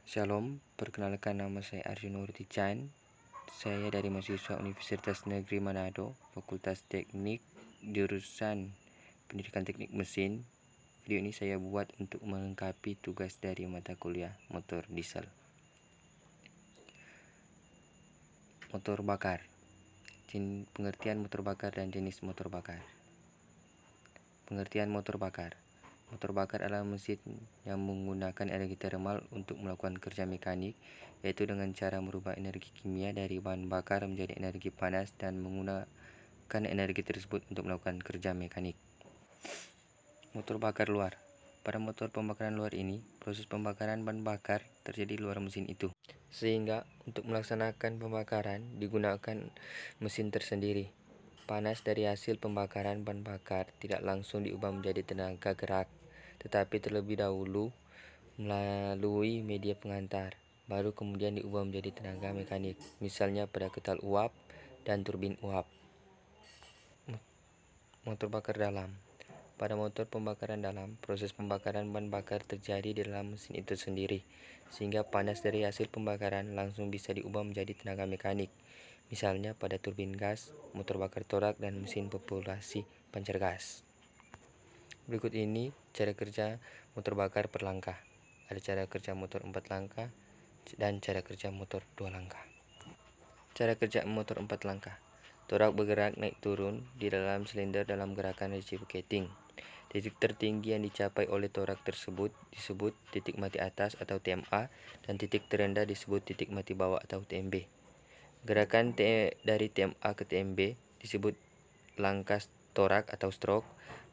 Shalom, perkenalkan nama saya Arjuna Chan. Saya dari mahasiswa Universitas Negeri Manado, Fakultas Teknik, jurusan Pendidikan Teknik Mesin. Video ini saya buat untuk melengkapi tugas dari mata kuliah motor diesel. Motor bakar. Pengertian motor bakar dan jenis motor bakar. Pengertian motor bakar. Motor bakar adalah mesin yang menggunakan energi termal untuk melakukan kerja mekanik, yaitu dengan cara merubah energi kimia dari bahan bakar menjadi energi panas dan menggunakan energi tersebut untuk melakukan kerja mekanik. Motor bakar luar. Pada motor pembakaran luar ini, proses pembakaran bahan bakar terjadi di luar mesin itu, sehingga untuk melaksanakan pembakaran digunakan mesin tersendiri. Panas dari hasil pembakaran bahan bakar tidak langsung diubah menjadi tenaga gerak, tetapi terlebih dahulu melalui media pengantar, baru kemudian diubah menjadi tenaga mekanik, misalnya pada ketal uap dan turbin uap. Motor bakar dalam. Pada motor pembakaran dalam, proses pembakaran bahan bakar terjadi di dalam mesin itu sendiri, sehingga panas dari hasil pembakaran langsung bisa diubah menjadi tenaga mekanik, misalnya pada turbin gas, motor bakar torak, dan mesin populasi pancar gas. Berikut ini cara kerja motor bakar per langkah. Ada cara kerja motor 4 langkah dan cara kerja motor 2 langkah. Cara kerja motor 4 langkah. Torak bergerak naik turun di dalam silinder dalam gerakan reciprocating. Titik tertinggi yang dicapai oleh torak tersebut disebut titik mati atas atau TMA, dan titik terendah disebut titik mati bawah atau TMB. Gerakan dari TMA ke TMB disebut langkah torak atau stroke.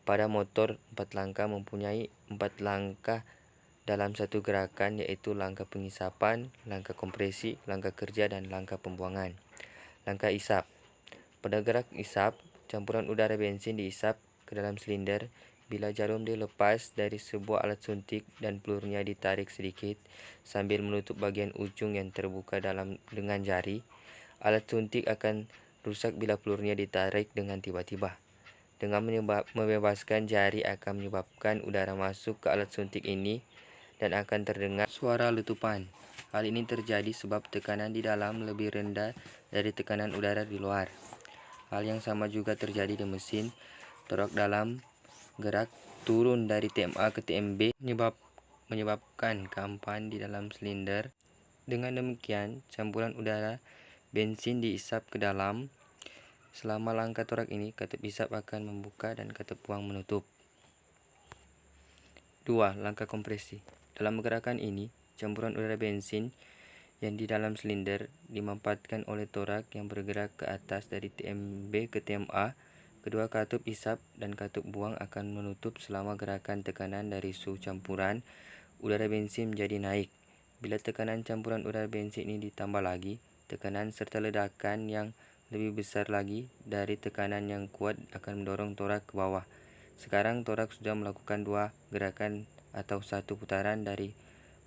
Pada motor 4 langkah mempunyai 4 langkah dalam satu gerakan, yaitu langkah pengisapan, langkah kompresi, langkah kerja, dan langkah pembuangan. Langkah isap. Pada gerak isap, campuran udara bensin diisap ke dalam silinder. Bila jarum dilepas dari sebuah alat suntik dan pelurnya ditarik sedikit sambil menutup bagian ujung yang terbuka dengan jari, alat suntik akan rusak bila pelurnya ditarik dengan tiba-tiba. Dengan membebaskan jari akan menyebabkan udara masuk ke alat suntik ini dan akan terdengar suara letupan. Hal ini terjadi sebab tekanan di dalam lebih rendah dari tekanan udara di luar. Hal yang sama juga terjadi di mesin. Torak dalam gerak turun dari TMA ke TMB menyebabkan kampan di dalam silinder. Dengan demikian, campuran udara bensin diisap ke dalam. Selama langkah torak ini, katup isap akan membuka dan katup buang menutup. 2. Langkah kompresi. Dalam gerakan ini, campuran udara bensin yang di dalam silinder dimanfaatkan oleh torak yang bergerak ke atas dari TMB ke TMA. Kedua katup isap dan katup buang akan menutup selama gerakan. Tekanan dari suhu campuran udara bensin menjadi naik. Bila tekanan campuran udara bensin ini ditambah lagi, tekanan serta ledakan yang lebih besar lagi dari tekanan yang kuat akan mendorong torak ke bawah. Sekarang torak sudah melakukan 2 gerakan atau 1 putaran dari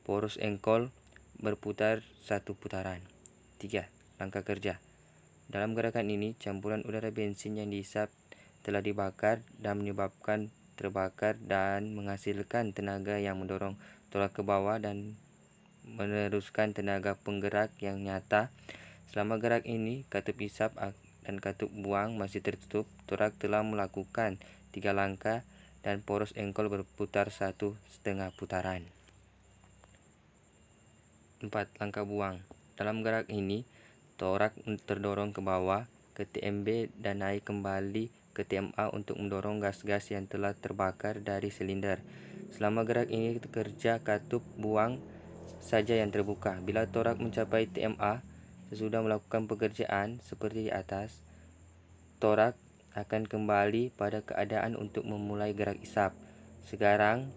poros engkol berputar 1 putaran. 3. Langkah kerja. Dalam gerakan ini, campuran udara bensin yang diisap telah dibakar dan menyebabkan terbakar dan menghasilkan tenaga yang mendorong torak ke bawah dan meneruskan tenaga penggerak yang nyata. Selama gerak ini, katup isap dan katup buang masih tertutup. Torak telah melakukan 3 langkah dan poros engkol berputar 1,5 putaran. 4. Langkah buang. Dalam gerak ini, torak terdorong ke bawah ke TMB dan naik kembali ke TMA untuk mendorong gas-gas yang telah terbakar dari silinder. Selama gerak ini, kerja katup buang saja yang terbuka. Bila torak mencapai TMA sesudah melakukan pekerjaan seperti di atas, torak akan kembali pada keadaan untuk memulai gerak isap. Sekarang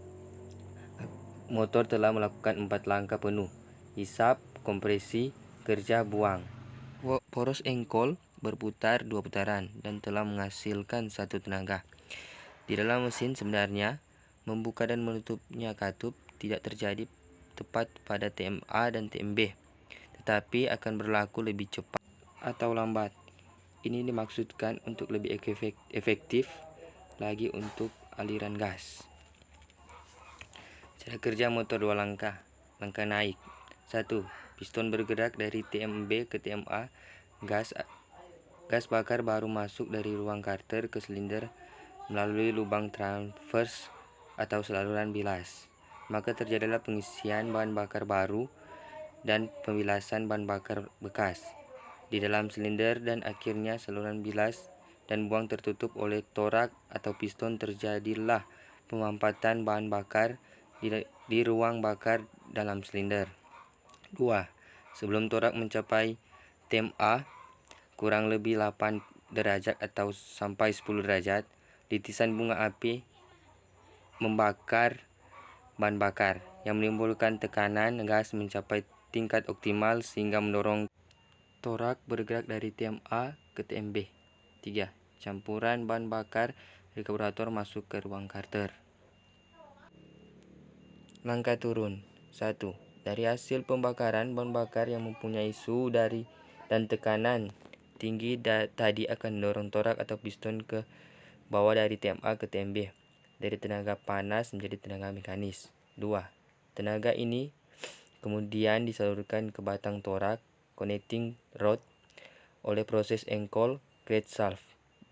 motor telah melakukan 4 langkah penuh: isap, kompresi, kerja, buang. Poros engkol berputar 2 putaran dan telah menghasilkan 1 tenaga. Di dalam mesin sebenarnya, membuka dan menutupnya katup tidak terjadi tepat pada TMA dan TMB, tetapi akan berlaku lebih cepat atau lambat. Ini dimaksudkan untuk lebih efektif lagi untuk aliran gas. Cara kerja motor 2 langkah. Langkah naik. 1. Piston bergerak dari TMB ke TMA. Gas bakar baru masuk dari ruang karter ke silinder melalui lubang transvers atau saluran bilas. Maka terjadilah pengisian bahan bakar baru dan pembilasan bahan bakar bekas di dalam silinder, dan akhirnya saluran bilas dan buang tertutup oleh torak atau piston. Terjadilah pemampatan bahan bakar di ruang bakar dalam silinder. 2. Sebelum torak mencapai TMA kurang lebih 8 derajat atau sampai 10 derajat, titisan bunga api membakar bahan bakar yang menimbulkan tekanan gas mencapai tingkat optimal sehingga mendorong torak bergerak dari TMA ke TMB. 3. Campuran bahan bakar dari karburator masuk ke ruang karter. Langkah turun. 1. Dari hasil pembakaran, bahan bakar yang mempunyai suhu dan tekanan tinggi tadi akan mendorong torak atau piston ke bawah dari TMA ke TMB dari tenaga panas menjadi tenaga mekanis. 2. Tenaga ini kemudian disalurkan ke batang torak connecting rod oleh proses Engcol Kretschalf,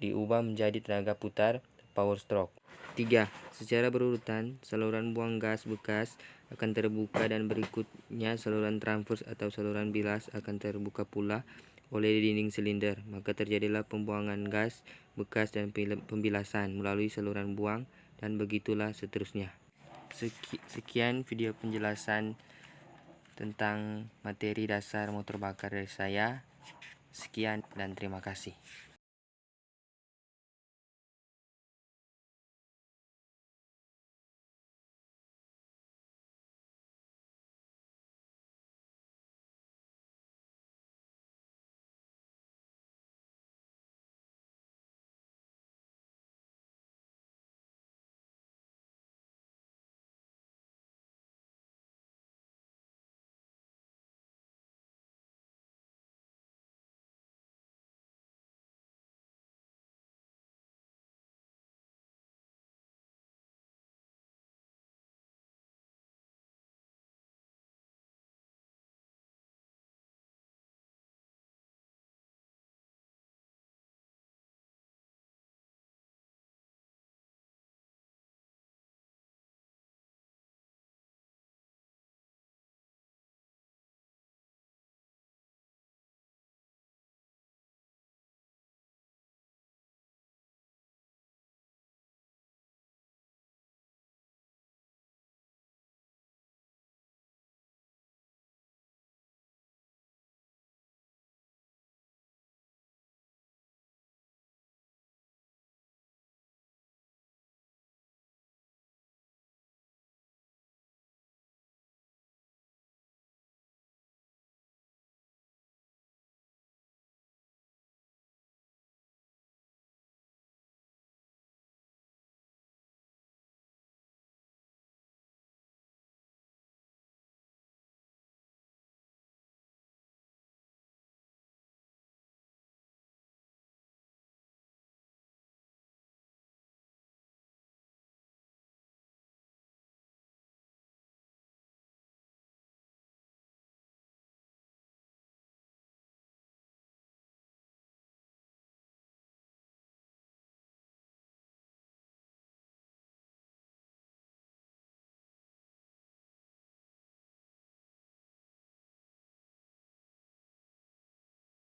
diubah menjadi tenaga putar power stroke. 3. Secara berurutan, saluran buang gas bekas akan terbuka dan berikutnya saluran transvers atau saluran bilas akan terbuka pula oleh dinding silinder. Maka terjadilah pembuangan gas bekas dan pembilasan melalui saluran buang, dan begitulah seterusnya. Sekian video penjelasan tentang materi dasar motor bakar dari saya. Sekian dan terima kasih.